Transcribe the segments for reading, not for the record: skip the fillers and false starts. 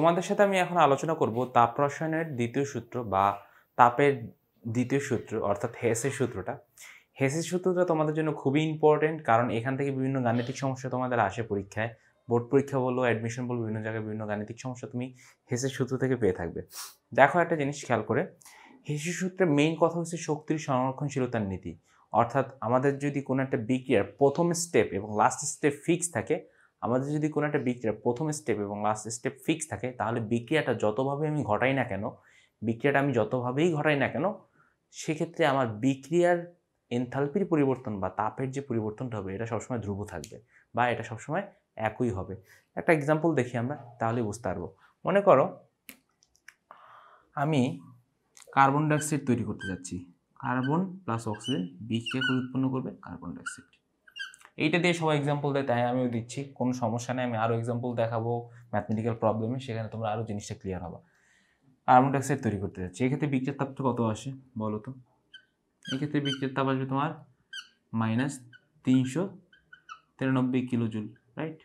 তোমাদের সাথে আমি এখন আলোচনা করব তাপ রসায়নের দ্বিতীয় সূত্র বা তাপের দ্বিতীয় সূত্র অর্থাৎ হেসের সূত্রটা। হেসের সূত্রটা তোমাদের জন্য খুবই ইম্পর্টেন্ট, কারণ এখান থেকে বিভিন্ন গাণিতিক সমস্যা তোমাদের আসে পরীক্ষায়। বোর্ড পরীক্ষা বলো, অ্যাডমিশন বলো, বিভিন্ন জায়গায় বিভিন্ন গাণিতিক সমস্যা তুমি হেসের সূত্র থেকে পেয়ে থাকবে। দেখো একটা জিনিস খেয়াল করে, হেসের সূত্রের মেইন কথা হচ্ছে শক্তির সংরক্ষণশীলতার নীতি। অর্থাৎ আমাদের যদি কোনো একটা বিক্রিয়ার প্রথম স্টেপ এবং লাস্ট স্টেপ ফিক্স থাকে, আমাদের যদি কোনো একটা বিক্রিয়ার প্রথম স্টেপ এবং লাস্ট স্টেপ ফিক্স থাকে, তাহলে বিক্রিয়াটা যতভাবে আমি ঘটাই না কেন, সেক্ষেত্রে আমার বিক্রিয়ার এনথালপির পরিবর্তন বা তাপের যে পরিবর্তনটা হবে এটা সবসময় ধ্রুব থাকবে বা এটা সবসময় একই হবে। একটা এক্সাম্পল দেখি আমরা, তাহলে বুঝতে পারবো। মনে করো আমি কার্বন ডাইঅক্সাইড তৈরি করতে যাচ্ছি, কার্বন প্লাস অক্সিজেন বিক্রিয়া করে উৎপন্ন করবে কার্বন ডাইঅক্সাইড। এইটা দিয়ে সবাই এক্সাম্পল দেয়, তাই আমিও দিচ্ছি, কোনো সমস্যা নেই। আমি আরও এক্সাম্পল দেখাবো ম্যাথমেটিক্যাল প্রবলেমে, সেখানে তোমরা আরও জিনিসটা ক্লিয়ার হবে। কার্বন ডাইঅক্সাইড তৈরি করতে যাচ্ছি, এক্ষেত্রে বিক্রিয়ার তাপটা কত আসে বলো তো? এক্ষেত্রে বিক্রিয়ার তাপ আসবে তোমার -393 কিলোজুল, রাইট?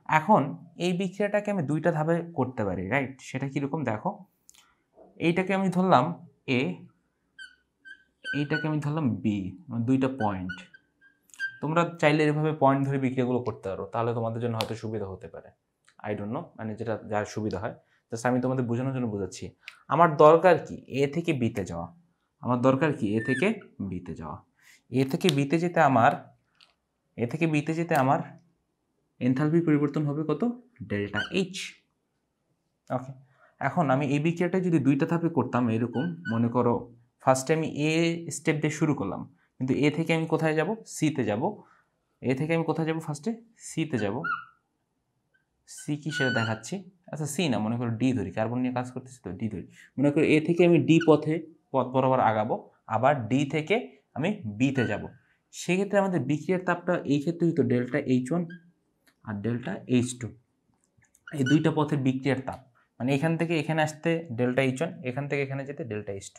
এখন এই বিক্রিয়াটাকে আমি দুইটা ধাপে করতে পারি, রাইট? সেটা কীরকম দেখো, এইটাকে আমি ধরলাম এ, এইটাকে আমি ধরলাম বি, দুইটা পয়েন্ট। তোমরা চাইলে এভাবে পয়েন্ট ধরে বিক্রিয়াগুলো করতে পারো, তাহলে তোমাদের জন্য হয়তো সুবিধা হতে পারে। আই ডোন্ট নো, মানে যেটা যার সুবিধা হয়। জাস্ট আমি তোমাদের বোঝানোর জন্য বোঝাচ্ছি। আমার দরকার কি এ থেকে বিতে যাওয়া, আমার দরকার কি এ থেকে বিতে যাওয়া। এ থেকে বিতে যেতে আমার এনথালপির পরিবর্তন হবে কত? Delta H. ওকে, এখন আমি এই বিক্রিয়াটা যদি দুইটা ধাপে করতাম, এরকম মনে করো ফার্স্টে আমি এ স্টেপ দিয়ে শুরু করলাম, কিন্তু এ থেকে আমি কোথায় যাব? সিতে যাব। এ থেকে আমি কোথায় যাব? ফার্স্টে সিতে যাব। সি কি সেটা দেখাচ্ছি। আচ্ছা সি না, মনে করো ডি ধরি, কার্বন নিয়ে কাজ করতেছি তো, ডি ধরি। মনে করো এ থেকে আমি পথ বরাবর আগাবো, আবার ডি থেকে আমি বিতে যাব। সেক্ষেত্রে আমাদের বিক্রিয়ার তাপটা এই ক্ষেত্রে হইতো ডেল্টা এইচ1 আর ডেল্টা এইচ2। এই দুইটা পথের বিক্রিয়ার তাপ, মানে এখান থেকে এখানে আসতে ডেল্টা এইচ1, এখান থেকে এখানে যেতে ডেল্টা এইচ2।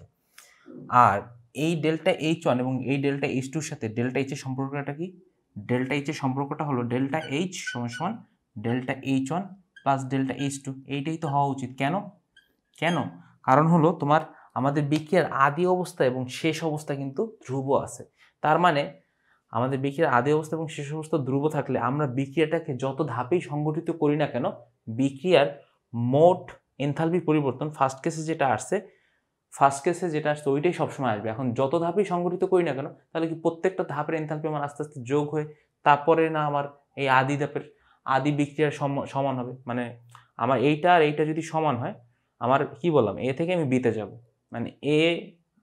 আর এই ডেল্টা এইচ1 এবং এই ডেল্টা এইচ2 সাথে ডেল্টা এইচের সম্পর্কটা কি? ডেল্টা এইচের সম্পর্কটা হলো ডেল্টা এইচ সমান ডেল্টা এইচ1 প্লাস ডেল্টা এইচ2। এইটাই তো হওয়া উচিত। কেন? কারণ হলো তোমার আমাদের বিক্রিয়ার আদি অবস্থা এবং শেষ অবস্থা কিন্তু ধ্রুব আছে। তার মানে আমাদের বিক্রিয়ার আদি অবস্থা এবং শেষ অবস্থা ধ্রুব থাকলে আমরা বিক্রিয়াটাকে যত ধাপেই সংগঠিত করি না কেন, বিক্রিয়ার মোট এনথালপি পরিবর্তন ফার্স্ট কেসে যেটা আসছে ওইটাই সবসময় আসবে। এখন যত ধাপেই সংগঠিত করি না কেন, তাহলে কি প্রত্যেকটা ধাপের এনথালপি আমার আস্তে আস্তে যোগ হয়ে তারপরে না আমার এই আদি বিক্রিয়ার সমান হবে। মানে আমার এইটা আর এইটা যদি সমান হয়, আমার কি বললাম, এ থেকে আমি বিতে যাব, মানে এ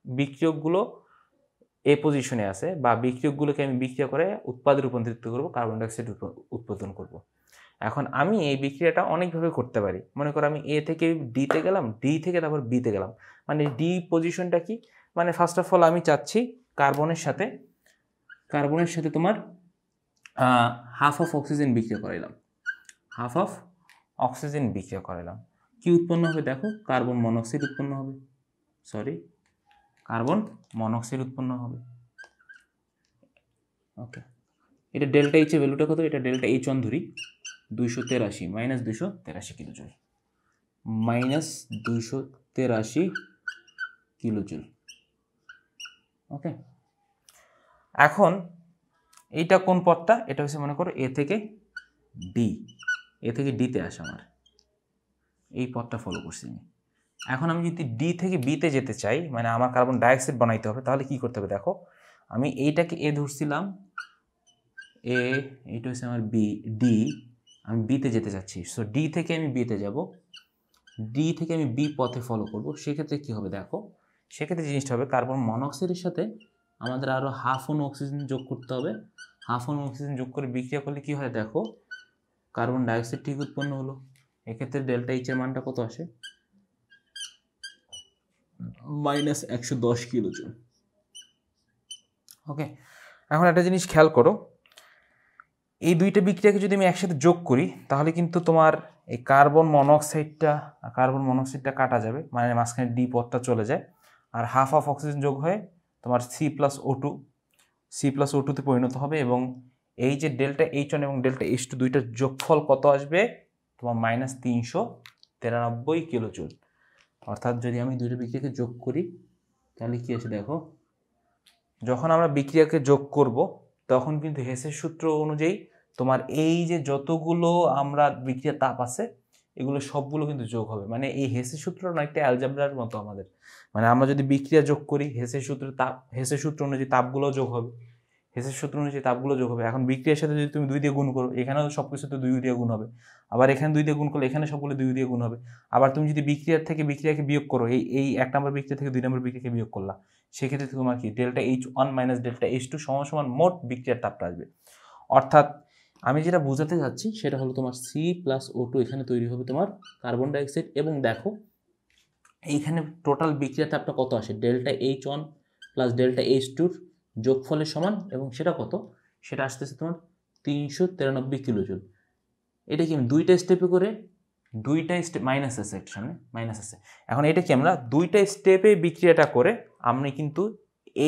বিক্রিয়কগুলো এ পজিশনে আছে, বা বিক্রিয়কগুলোকে আমি বিক্রিয়া করে উৎপাদে রূপান্তরিত করব, কার্বন ডাইঅক্সাইড উৎপাদন করব। এখন আমি এই বিক্রিয়াটা অনেকভাবে করতে পারি। মনে করো আমি এ থেকে ডিতে গেলাম, ডি থেকে তারপর বিতে গেলাম। মানে ডি পজিশনটা কি? মানে ফার্স্ট অফ অল আমি চাচ্ছি কার্বনের সাথে তোমার হাফ অফ অক্সিজেন বিক্রিয়া করাইলাম। কি উৎপন্ন হবে দেখো? কার্বন মনোক্সাইড উৎপন্ন হবে। ওকে, এটা ডেল্টা এইচ এর ভ্যালুটা কত? এটা ডেল্টা এইচ1 ধরি, 283 -283 কিলোজুল, -283 কিলোজুল। ওকে, এখন এইটা কোন পথটা? এটা হচ্ছে মনে করো এ থেকে ডিতে আসে, আমার এই পথটা ফলো করছি আমি। এখন আমি যদি ডি থেকে বিতে যেতে চাই, মানে আমার কার্বন ডাইঅক্সাইড বানাইতে হবে, তাহলে কি করতে হবে দেখো, আমি এইটাকে এ ধরছিলাম, এইটা হচ্ছে আমার ডি, আমি বিতে যেতে চাচ্ছি। সো ডি থেকে আমি বিতে যাব, ডি থেকে আমি বি পথে ফলো করব। সেক্ষেত্রে কি হবে দেখো, সেক্ষেত্রে জিনিসটা হবে কার্বন মনোক্সাইডের সাথে আমাদের আরও হাফ অণু অক্সিজেন যোগ করতে হবে। হাফ অণু অক্সিজেন যোগ করে বিক্রিয়া করলে কি হয় দেখো, কার্বন ডাইঅক্সাইড ঠিক উৎপন্ন হলো। এক্ষেত্রে ডেল্টা এইচ এর মানটা কত আসে? -110 কিলোজুল। ওকে, এখন একটা জিনিস খেয়াল করো, এই দুইটা বিক্রিয়াকে যদি আমি একসাথে যোগ করি, তাহলে কিন্তু তোমার এই কার্বন মনোক্সাইডটা কাটা যাবে, মানে মাঝখানে ডি পথটা চলে যায়, আর হাফ অফ অক্সিজেন যোগ হয়ে তোমার C+O2 পরিণত হবে। এবং এই যে ডেল্টা এইচ1 এবং ডেল্টা এইচ2 দুইটার যোগফল কত আসবে? তোমার -393 93 কিলোজুল। অর্থাৎ যদি আমি দুইটা বিক্রিয়াকে যোগ করি তাহলে কি আছে দেখো, যখন আমরা বিক্রিয়াকে যোগ করব তখন কিন্তু হেসের সূত্র অনুযায়ী তোমার এই যে যতগুলো আমরা বিক্রিয়ার তাপ আছে এগুলো সবগুলো কিন্তু যোগ হবে। মানে এই হেসের সূত্র না একটা অ্যালজেব্রার মতো আমাদের, মানে আমরা যদি বিক্রিয়া যোগ করি হেসের সূত্র অনুযায়ী তাপগুলো যোগ হবে, হেসের সূত্র অনুযায়ী তাপগুলো যোগ হবে। এখন বিক্রিয়ার সাথে যদি তুমি 2 দিয়ে গুণ করো এখানেও সব কিছুতে 2 দিয়ে গুণ হবে, আবার এখানে 2 দিয়ে গুণ করলে এখানে সবগুলো 2 দিয়ে গুণ হবে। আবার তুমি যদি বিক্রিয়ার থেকে বিক্রিয়াকে বিয়োগ করো, এই 1 নম্বর বিক্রিয়া থেকে 2 নম্বর বিক্রিয়াকে বিয়োগ করলা, সেক্ষেত্রে তোমার কি delta H1 minus delta H2 সমান সমান মোট বিক্রিয়ার তাপটা আসবে। অর্থাৎ আমি যেটা বোঝাতে যাচ্ছি সেটা হলো তোমার C+O2 এখানে তৈরি হবে তোমার কার্বন ডাইঅক্সাইড, এবং দেখো এইখানে টোটাল বিক্রিয়ার তাপটা কত আসে, delta H1 plus delta H2 যোগফলের সমান, এবং সেটা কত, সেটা আসতেছে তোমার 393 কিলোজুল। এটা কি আমি দুইটা স্টেপে করে, দুইটা স্টেপ মাইনাস আছে, একটা সামনে মাইনাস আছে, এখন এটা কি আমরা দুইটা স্টেপে বিক্রিয়াটা করে আমরা কিন্তু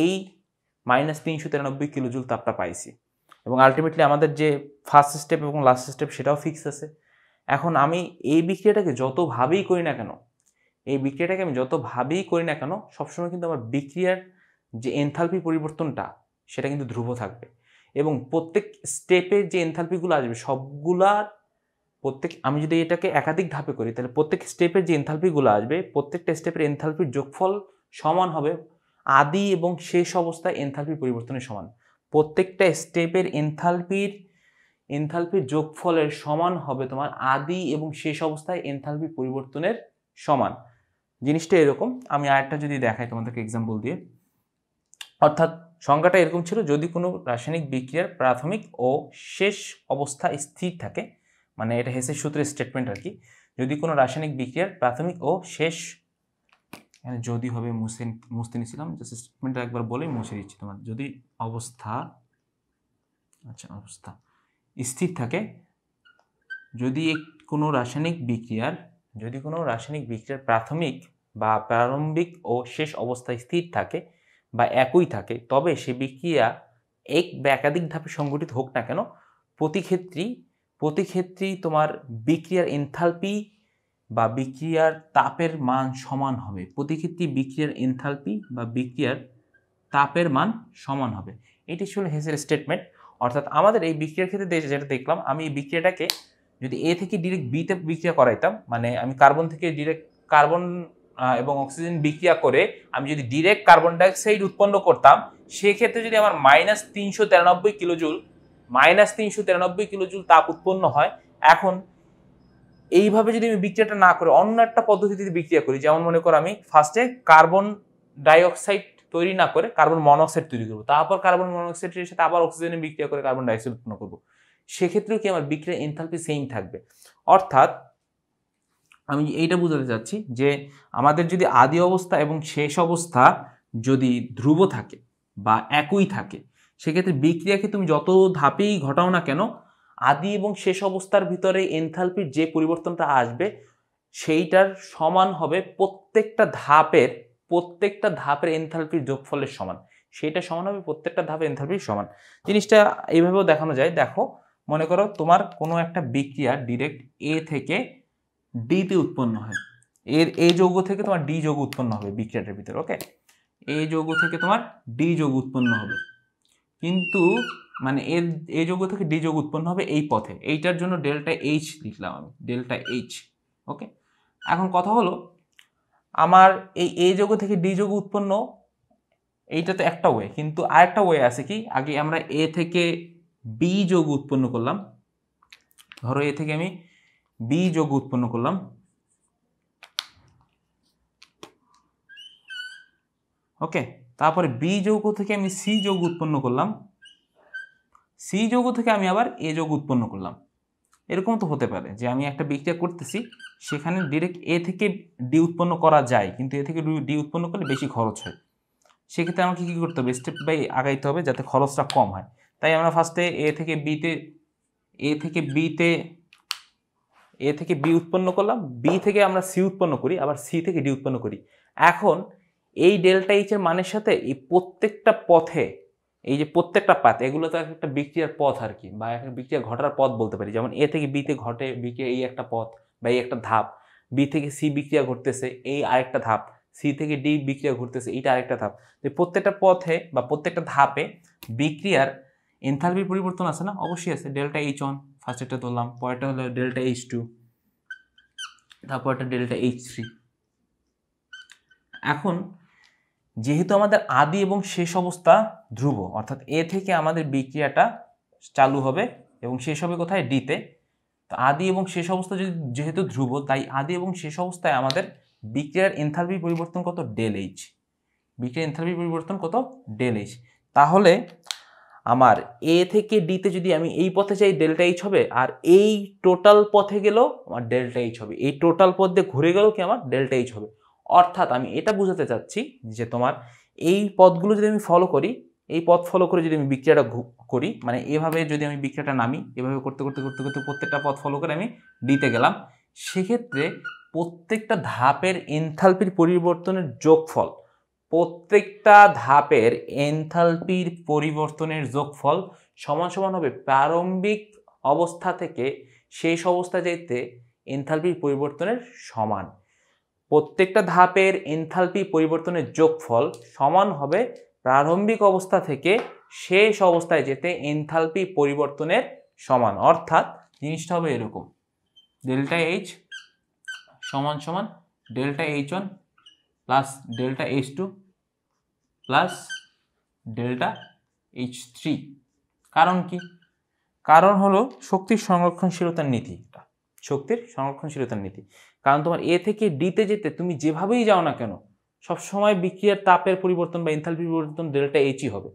এই -393 কিলোজুল তাপটা পাইছি, এবং আলটিমেটলি আমাদের যে ফার্স্ট স্টেপ এবং লাস্ট স্টেপ সেটাও ফিক্স আছে। এখন আমি এই বিক্রিয়াটাকে যতভাবেই করি না কেন, সবসময় কিন্তু আমার বিক্রিয়ার যে এনথালপি পরিবর্তনটা সেটা কিন্তু ধ্রুব থাকবে, এবং প্রত্যেক স্টেপের যে এনথালপিগুলো আসবে সবগুলার আমি যদি এটাকে একাধিক ধাপে করি তাহলে প্রত্যেক স্টেপের যে এনথালপিগুলো আসবে প্রত্যেকটা স্টেপের এনথালপির যোগফল সমান হবে আদি এবং শেষ অবস্থায় এনথালপি পরিবর্তনের সমান। প্রত্যেকটা স্টেপের এনথালপির যোগফলের সমান হবে তোমার আদি এবং শেষ অবস্থায় এনথালপি পরিবর্তনের সমান। জিনিসটা এরকম, আমি আরেকটা যদি দেখাই তোমাদেরকে এক্সাম্পল দিয়ে, অর্থাৎ সংজ্ঞাটা এরকম ছিল, যদি কোনো রাসায়নিক বিক্রিয়ার প্রাথমিক ও শেষ অবস্থা স্থির থাকে, মানে এটা হেসের সূত্রের স্টেটমেন্ট আর কি, যদি কোনো রাসায়নিক বিক্রিয়ার প্রাথমিক ও শেষ, যদি হবে মুছতে নিয়েছিলাম, জাস্ট স্টেটমেন্টটা একবার বলে মুছে দিচ্ছি তোমার, যদি অবস্থা স্থির থাকে, যদি কোনো রাসায়নিক বিক্রিয়ার প্রাথমিক বা প্রারম্ভিক ও শেষ অবস্থায় স্থির থাকে বা একই থাকে, তবে সে বিক্রিয়া এক বা একাধিক ধাপে সংঘটিত হোক না কেন, প্রতি ক্ষেত্রেই তোমার বিক্রিয়ার এনথালপি বা বিক্রিয়ার তাপের মান সমান হবে। প্রতি ক্ষেত্রেই বিক্রিয়ার এনথালপি বা বিক্রিয়ার তাপের মান সমান হবে। এটি ছিল হেসের স্টেটমেন্ট। অর্থাৎ আমাদের এই বিক্রিয়ার ক্ষেত্রে যেটা দেখলাম, আমি এই বিক্রিয়াটাকে যদি এ থেকে ডিরেক্ট বিতে বিক্রিয়া করাইতাম, মানে আমি কার্বন থেকে ডিরেক্ট কার্বন এবং অক্সিজেন বিক্রিয়া করে আমি যদি ডিরেক্ট কার্বন ডাইঅক্সাইড উৎপন্ন করতাম, সেক্ষেত্রে যদি আমার -393 কিলোজুল তাপ উৎপন্ন হয়। এখন এইভাবে যদি আমি বিক্রিয়াটা না করে অন্য একটা পদ্ধতিতে বিক্রিয়া করি, যেমন মনে করো আমি ফার্স্টে কার্বন ডাইঅক্সাইড তৈরি না করে কার্বন মনোক্সাইড তৈরি করবো, তারপর কার্বন মনোক্সাইডের সাথে আবার অক্সিজেনে বিক্রিয়া করে কার্বন ডাইঅক্সাইড উৎপন্ন করবো, সেক্ষেত্রেও কি আমার বিক্রিয়ার এনথালপি সেম থাকবে। অর্থাৎ আমি এইটা বোঝাতে চাচ্ছি যে আমাদের যদি আদি অবস্থা এবং শেষ অবস্থা যদি ধ্রুব থাকে বা একই থাকে, সেক্ষেত্রে বিক্রিয়াকে তুমি যত ধাপেই ঘটাও না কেন, আদি এবং শেষ অবস্থার ভিতরে এনথালপির যে পরিবর্তনটা আসবে সেইটার সমান হবে প্রত্যেকটা ধাপের এনথালপির যোগফলের সমান, সেইটা সমান হবে প্রত্যেকটা ধাপের এনথালপির সমান। জিনিসটা এইভাবেও দেখানো যায়। দেখো, মনে করো তোমার কোনো একটা বিক্রিয়া ডিরেক্ট এ থেকে ডিতে উৎপন্ন হয়, এ যৌগ থেকে তোমার ডি যৌগ উৎপন্ন হবে বিক্রিয়াটার ভিতরে, ওকে, এ যৌগ থেকে তোমার ডি যৌগ উৎপন্ন হবে, কিন্তু মানে এ যৌগ থেকে ডি যৌগ উৎপন্ন হবে এই পথে, এইটার জন্য ডেল্টা এইচ লিখলাম আমি, ডেল্টা এইচ, ওকে। এখন কথা হলো, আমার এই এ যৌগ থেকে ডি যৌগ উৎপন্ন, এইটা তো একটা ওয়ে, কিন্তু আরেকটা ওয়ে আছে কি, আগে আমরা এ থেকে বি যৌগ উৎপন্ন করলাম, ধরো এ থেকে আমি বি যৌগ উৎপন্ন করলাম, ওকে, তারপরে বি যৌগ থেকে আমি সি যৌগ উৎপন্ন করলাম, সি যৌগ থেকে আমি আবার এ যৌগ উৎপন্ন করলাম। এরকম তো হতে পারে যে আমি একটা বিক্রিয়া করতেছি, সেখানে ডিরেক্ট এ থেকে ডি উৎপন্ন করা যায়, কিন্তু এ থেকে ডি উৎপন্ন করলে বেশি খরচ হয়, সেক্ষেত্রে আমাকে কী করতে হবে, স্টেপ বাই আগাইতে হবে যাতে খরচটা কম হয়। তাই আমরা ফার্স্টে এ থেকে বি উৎপন্ন করলাম, বি থেকে আমরা সি উৎপন্ন করি, আবার সি থেকে ডি উৎপন্ন করি। এখন এই ডেল্টা এইচ এর মানের সাথে এই প্রত্যেকটা পথে, এই যে প্রত্যেকটা পাথ, এগুলো তো একটা বিক্রিয়ার পথ আর কি, বা একটা বিক্রিয়া ঘটার পথ বলতে পারি। যেমন এ থেকে বিতে ঘটে বিক্রিয়া এই একটা পথ বা এই একটা ধাপ, বি থেকে সি বিক্রিয়া ঘটতেছে, এই আরেকটা ধাপ, সি থেকে ডি বিক্রিয়া ঘটতেছে, এইটা আরেকটা ধাপ। যে প্রত্যেকটা পথে বা প্রত্যেকটা ধাপে বিক্রিয়ার এনথালপির পরিবর্তন আছে না? অবশ্যই আছে। ডেল্টা H1 ফার্স্ট এটা ধরলাম, পরেরটা হলো ডেল্টা H2, তারপরটা ডেল্টা H3। এখন যেহেতু আমাদের আদি এবং শেষ অবস্থা ধ্রুব, অর্থাৎ এ থেকে আমাদের বিক্রিয়াটা চালু হবে এবং শেষ হবে কোথায়? ডিতে। তো আদি এবং শেষ অবস্থা যেহেতু ধ্রুব, তাই আদি এবং শেষ অবস্থায় আমাদের বিক্রিয়ার এনথালপি পরিবর্তন কত? Del H. বিক্রিয়ার এনথালপি পরিবর্তন কত? Del H. তাহলে আমার এ থেকে ডিতে যদি আমি এই পথে যাই ডেল্টা এইচ হবে, আর এই টোটাল পথে গেলেও আমার ডেল্টা এইচ হবে, এই টোটাল পথ দিয়ে ঘুরে গেলেও কি আমার ডেল্টা এইচ হবে। অর্থাৎ আমি এটা বোঝাতে চাচ্ছি যে তোমার এই পথগুলো যদি আমি ফলো করি, এই পথ ফলো করে যদি আমি বিক্রিয়াটা করি, মানে এভাবে যদি আমি বিক্রিয়াটা নামি, এভাবে করতে করতে করতে করতে প্রত্যেকটা পথ ফলো করে আমি ডিতে গেলাম, সেক্ষেত্রে প্রত্যেকটা ধাপের এনথালপির পরিবর্তনের যোগফল, প্রত্যেকটা ধাপের এনথালপির পরিবর্তনের যোগফল সমান সমান হবে প্রারম্ভিক অবস্থা থেকে শেষ অবস্থা যেতে এনথালপির পরিবর্তনের সমান। প্রত্যেকটা ধাপের এনথালপি পরিবর্তনের যোগফল সমান হবে প্রারম্ভিক অবস্থা থেকে শেষ অবস্থায় যেতে এনথালপি পরিবর্তনের সমান। অর্থাৎ জিনিসটা হবে এরকম, ডেল্টা এইচ সমান সমান delta H1 plus delta H2 plus delta H3। কারণ কি? কারণ হলো শক্তির সংরক্ষণশীলতার নীতি, শক্তির সংরক্ষণশীলতার নীতি। কারণ তোমার এ থেকে ডিতে যেতে তুমি যেভাবেই যাও না কেন, সবসময় বিক্রিয়ার তাপের পরিবর্তন বা এনথালপি পরিবর্তন ডেল্টা এইচই হবে,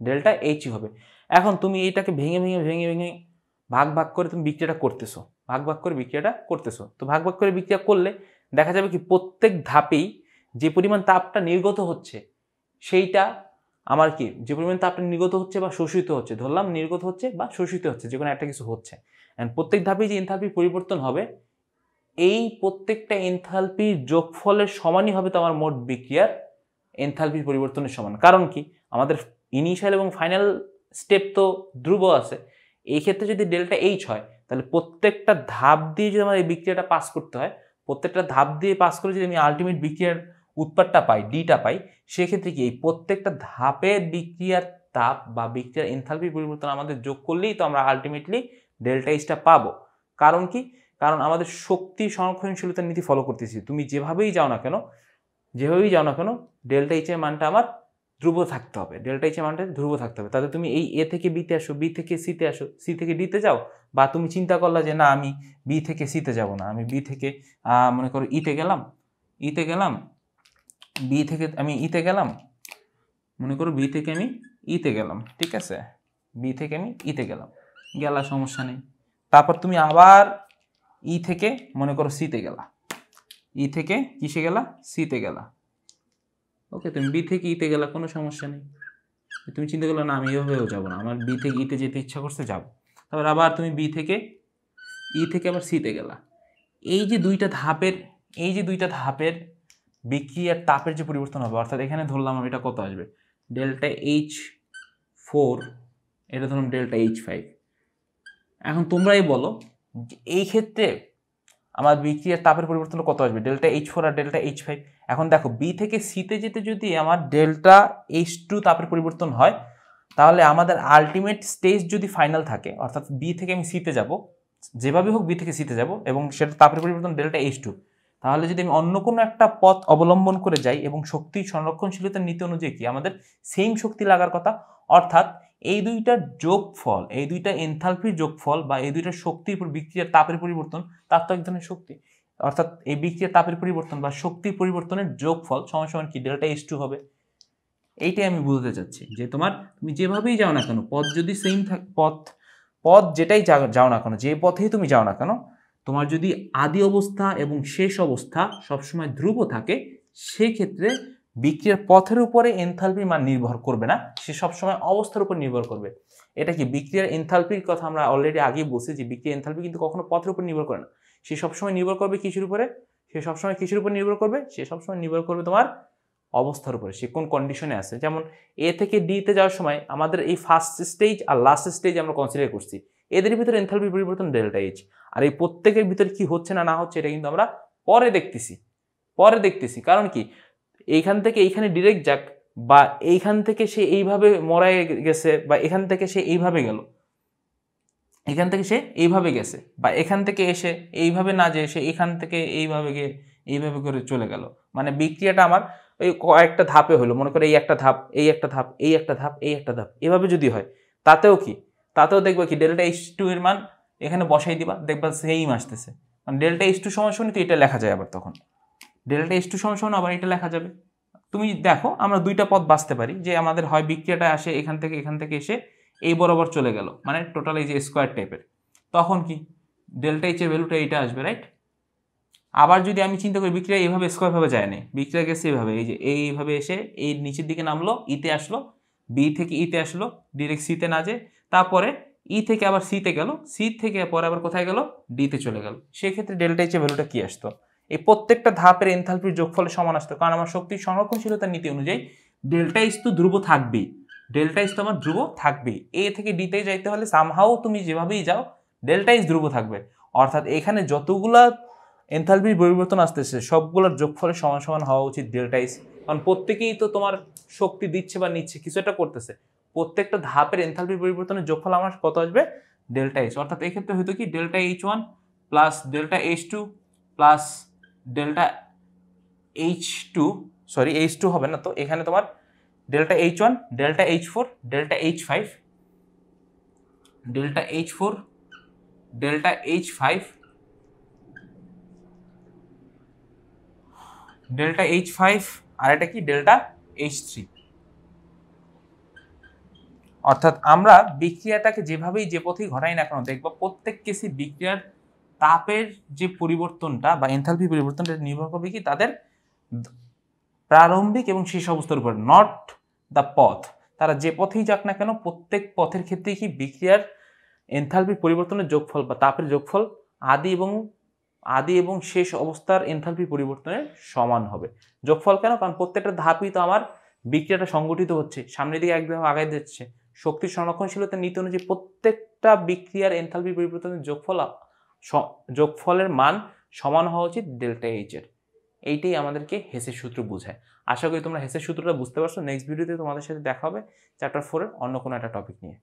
ডেল্টা এইচই হবে। এখন তুমি এইটাকে ভেঙে ভেঙে ভেঙে ভেঙে ভাগ ভাগ করে তুমি বিক্রিয়াটা করতেছো, ভাগ ভাগ করে বিক্রিয়াটা করতেছো। তো ভাগ ভাগ করে বিক্রিয়া করলে দেখা যাবে কি প্রত্যেক ধাপেই যে পরিমাণ তাপটা নির্গত হচ্ছে, সেইটা আমার কি, যে পরিমাণ তাপটা নির্গত হচ্ছে বা শোষিত হচ্ছে, ধরলাম নির্গত হচ্ছে বা শোষিত হচ্ছে, যে কোনো একটা কিছু হচ্ছে, এন্ড প্রত্যেক ধাপেই যে এনথালপি পরিবর্তন হবে, এই প্রত্যেকটা এনথালপির যোগফলের সমানই হবে তো আমার মোট বিক্রিয়ার এনথালপির পরিবর্তনের সমান। কারণ কি, আমাদের ইনিশিয়াল এবং ফাইনাল স্টেপ তো ধ্রুব আছে। এই ক্ষেত্রে যদি ডেল্টা এইচ হয়, তাহলে প্রত্যেকটা ধাপ দিয়ে যদি আমার এই বিক্রিয়াটা পাস করতে হয়, প্রত্যেকটা ধাপ দিয়ে পাস করে যদি আমি আলটিমেট বিক্রিয়ার উৎপাদটা পাই, ডিটা পাই, সেক্ষেত্রে কি এই প্রত্যেকটা ধাপের বিক্রিয়ার তাপ বা বিক্রিয়ার এনথালপি পরিবর্তন আমাদের যোগ করলেই তো আমরা আলটিমেটলি ডেল্টা এইচটা পাবো। কারণ কি? কারণ আমাদের শক্তি সংরক্ষণশীলতার নীতি ফলো করতেছি। তুমি যেভাবেই যাও না কেন, যেভাবেই যাও না কেন, ডেল্টা এইচ এর মানটা আমার ধ্রুব থাকতে হবে, ডেল্টা এইচ এর মানটা ধ্রুব থাকতে হবে। তাহলে তুমি এই এ থেকে বিতে আসো, বি থেকে সিতে আসো, সি থেকে ডিতে যাও, বা তুমি চিন্তা করলা যে না আমি বি থেকে সিতে যাব না, আমি বি থেকে মনে করো ইতে গেলাম, ইতে গেলাম, বি থেকে আমি ইতে গেলাম, মনে করো বি থেকে আমি ইতে গেলাম, ঠিক আছে, বি থেকে আমি ইতে গেলাম, গেলা সমস্যা নেই। তারপর তুমি আবার ই থেকে মনে করো সিতে গেলা, ই থেকে কিসে গেলা? সিতে গেলা, ওকে। তুমি বি থেকে ইতে গেলা, কোনো সমস্যা নেই। তুমি চিন্তা করলে না আমি এভাবেও যাবো না, আমার বি থেকে ইতে যেতে ইচ্ছা করছে, যাবো। তারপর আবার তুমি বি থেকে ই থেকে আবার সিতে গেলা। এই যে দুইটা ধাপের, এই যে দুইটা ধাপের বিক্রিয়ার তাপের যে পরিবর্তন হবে, অর্থাৎ এখানে ধরলাম আমি এটা কত আসবে, ডেল্টা H4, এটা ধরুন ডেল্টা H5। এখন তোমরাই বলো এই ক্ষেত্রে আমার বিক্রিয়ার তাপের পরিবর্তন কত আসবে, ডেল্টা H4 আর ডেল্টা H5। এখন দেখো বি থেকে সিতে যেতে যদি আমার ডেল্টা H2 তাপের পরিবর্তন হয়, তাহলে আমাদের আলটিমেট স্টেজ যদি ফাইনাল থাকে, অর্থাৎ বি থেকে আমি সিতে যাব, যেভাবে হোক বি থেকে সিতে যাব, এবং সেটা তাপের পরিবর্তন ডেল্টা H2, তাহলে যদি আমি অন্য কোনো একটা পথ অবলম্বন করে যাই এবং শক্তি সংরক্ষণশীলতার নীতি অনুযায়ী কি আমাদের সেম শক্তি লাগার কথা, অর্থাৎ এই দুইটার যোগফল, এই দুইটা এনথালপির যোগফল বা এই দুইটা শক্তির বিক্রিয়ার তাপের পরিবর্তন, তার তো এক ধরনের শক্তি, অর্থাৎ এই বিক্রিয়ার তাপের পরিবর্তন বা শক্তির পরিবর্তনের যোগফল সমান সমান কি ডেল্টা H2 হবে। এইটাই আমি বলতে চাচ্ছি যে তোমার তুমি যেভাবেই যাও না কেন, পথ যদি সেম পথ যেটাই যাও না কেন, যে পথেই তুমি যাও না কেন, তোমার যদি আদি অবস্থা এবং শেষ অবস্থা সবসময় ধ্রুব থাকে, সেক্ষেত্রে বিক্রিয়ার পথের উপরে এনথালপির মান নির্ভর করবে না, সে সবসময় অবস্থার উপর নির্ভর করবে। এটা কি বিক্রিয়ার এনথালপির কথা আমরা অলরেডি আগেই বলছি যে বিক্রিয়ার এনথালপি কিন্তু কখনো পথের উপর নির্ভর করে না, সে সবসময় নির্ভর করবে কিসের উপরে, সে সবসময় কিসের উপর নির্ভর করবে, সে সবসময় নির্ভর করবে তোমার অবস্থার উপরে, সে কোন কন্ডিশনে আছে। যেমন এ থেকে ডিতে যাওয়ার সময় আমাদের এই ফার্স্ট স্টেজ আর লাস্ট স্টেজ আমরা কনসিডার করছি, এদের ভিতরে এনথালপি পরিবর্তন ডেল্টা এইচ, আর এই প্রত্যেকের ভিতরে কি হচ্ছে না না হচ্ছে এটা কিন্তু আমরা পরে দেখতেছি কারণ কি এইখান থেকে এইখানে ডিরেক্ট যাক, বা এইখান থেকে সে এইভাবে মরায় গেছে, বা এখান থেকে সে এইভাবে গেল, এখান থেকে সে এইভাবে গেছে, বা এখান থেকে এসে এইভাবে না যে সে এখান থেকে এইভাবে গিয়ে এইভাবে করে চলে গেল, মানে বিক্রিয়াটা আমার ওই কয়েকটা ধাপে হলো, মনে করে এই একটা ধাপ, এই একটা ধাপ, এই একটা ধাপ, এই একটা ধাপ, এভাবে যদি হয় তাতেও দেখবে কি ডেল্টা H2 এর মান এখানে বসাই দিবা, দেখবা সেম আসতেছে, মানে ডেল্টা H2 সমান তো এটা লেখা যায়, আবার তখন ডেল্টা H2 সমান আবার এটা লেখা যাবে। তুমি দেখো আমরা দুইটা পথ বাঁচতে পারি, যে আমাদের হয় বিক্রিয়াটা আসে এখান থেকে এসে এই বরাবর চলে গেল, মানে টোটাল এই যে স্কোয়ার টাইপের, তখন কি ডেল্টা এইচ এর ভ্যালুটা এইটা আসবে, রাইট? আবার যদি আমি চিন্তা করি বিক্রিয়া এইভাবে স্কোয়ার ভাবে যায় না, বিক্রিয়া গেছে এইভাবে, এই যে এইভাবে এসে এই নিচের দিকে নামলো, ইতে আসলো, বি থেকে ইতে আসলো, ডিরেক্ট সিতে না যে, তারপরে ই থেকে আবার সিতে গেল, সি থেকে পরে আবার কোথায় গেল, ডিতে চলে গেল, সেক্ষেত্রে ডেল্টা এইচ এর ভ্যালুটা কি আসতো? এই প্রত্যেকটা ধাপের এনথালপির যোগফলের সমান আসতো, কারণ আমার শক্তির সংরক্ষণশীলতার নীতি অনুযায়ী ডেল্টা এইচ তো ধ্রুব থাকবেই, ডেল্টা এইচ তো আমার ধ্রুব থাকবেই, এ থেকে ডিতে যাইতে হলে সামহাও তুমি যেভাবেই যাও ডেল্টা এইচ ধ্রুব থাকবে, অর্থাৎ এখানে যতগুলা এনথালপির পরিবর্তন আসতেছে সবগুলোর যোগফলের সমান সমান হওয়া উচিত ডেল্টা এইচ, কারণ প্রত্যেকেই তো তোমার শক্তি দিচ্ছে বা নিচ্ছে, কিছু একটা করতেছে, প্রত্যেকটা ধাপের এনথালপির পরিবর্তনের যোগফল আমার কত আসবে, ডেল্টা এইচ। অর্থাৎ এক্ষেত্রে হয়তো কি delta H1 plus delta H2 plus delta H2, sorry H2 হবে না তো, এখানে তোমার delta H1, delta H4, delta H5, delta H4, delta H5, delta H5, আর এটা কি ডেল্টা H3। অর্থাৎ আমরা বিক্রিয়াটাকে যেভাবেই যে পথেই ঘটাই না কেন, দেখবো প্রত্যেক কেসে বিক্রিয়ার তাপের যে পরিবর্তনটা বা এনথালপি পরিবর্তনটা নির্ভর করবে কি তাদের প্রারম্ভিক এবং শেষ অবস্থার উপর, নট দ্য পথ। তারা যে পথেই যাক না কেন প্রত্যেক পথের ক্ষেত্রে কি বিক্রিয়ার এনথালপি পরিবর্তনের যোগফল বা তাপের যোগফল আদি এবং শেষ অবস্থার এনথালপি পরিবর্তনের সমান হবে। যোগফল কেন? কারণ প্রত্যেকটা ধাপই তো আমার বিক্রিয়াটা সংগঠিত হচ্ছে, সামনের দিকে এক ধাপ আগায় দিচ্ছে, শক্তির সংরক্ষণশীলতার নীতি অনুযায়ী প্রত্যেকটা বিক্রিয়ার এনথালপি পরিবর্তনের যোগফলের মান সমান হওয়া উচিত ডেল্টা এইচ এর। এইটাই আমাদেরকে হেসের সূত্র বোঝায়। আশা করি তোমরা হেসের সূত্রটা বুঝতে পারছো। নেক্সট ভিডিওতে তোমাদের সাথে দেখা হবে চ্যাপ্টার 4 এর অন্য কোনো একটা টপিক নিয়ে।